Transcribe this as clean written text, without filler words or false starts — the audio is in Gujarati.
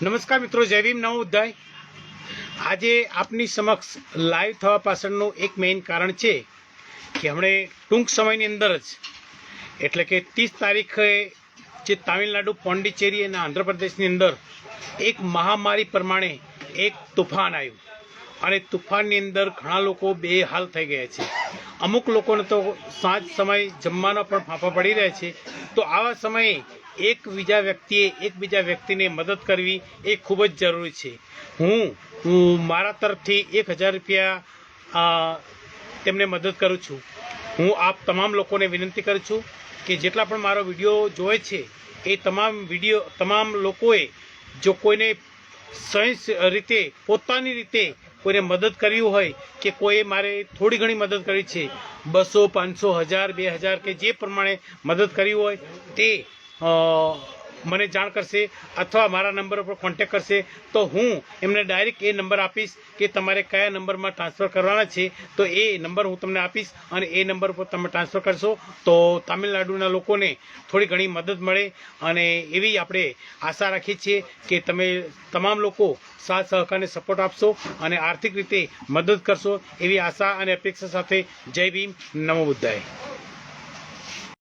નમસ્કાર મિત્રો, જય ભીમ, નમો બુદ્ધાય। આજે આપની સમક્ષ લાઈવ થવા પાછળનું એક મેઇન કારણ છે કે હમણે ટૂંક સમયની અંદર જ એટલે કે 30 તારીખે જે તામિલનાડુ, પોંડિચેરી અને આંધ્રપ્રદેશની અંદર એક મહામારી પ્રમાણે એક તુફાન આવ્યું અને તુફાનની અંદર ઘણા લોકો બેહાલ થઈ ગયા છે। અમુક લોકોને તો સાંજ સમય જમવાના પણ ફાંફા પડી રહ્યા છે। તો આવા સમયે એકબીજા વ્યક્તિને મદદ કરવી એ ખૂબ જ જરૂરી છે। હું મારા તરફથી 1000 રૂપિયા તેમને મદદ કરું છું। હું આપ તમામ લોકોને વિનંતી કરું છું કે જેટલા પણ મારો વિડીયો જોવે છે એ તમામ લોકોએ જો કોઈને સહજ રીતે પોતાની રીતે કોઈને મદદ કરવી હોય કે કોઈ મારે થોડી ઘણી મદદ કરવી છે, 200, 500, 1000, 2000 કે જે પ્રમાણે મદદ કરવી હોય તે મને જાણ કરશે અથવા મારા નંબર પર કોન્ટેક્ટ કરશે તો હું એમને ડાયરેક્ટ એ નંબર આપીશ કે તમારે કયા નંબરમાં ટ્રાન્સફર કરવાના છે તો એ નંબર હું તમને આપીશ અને એ નંબર પર તમે ટ્રાન્સફર કરશો તો તામિલનાડુના લોકોને થોડી ઘણી મદદ મળે। અને એવી આપણે આશા રાખીએ છીએ કે તમે તમામ લોકો સાથ સહકારને સપોર્ટ આપશો અને આર્થિક રીતે મદદ કરશો, એવી આશા અને અપેક્ષા સાથે જય ભીમ, નમો બુદ્ધાય।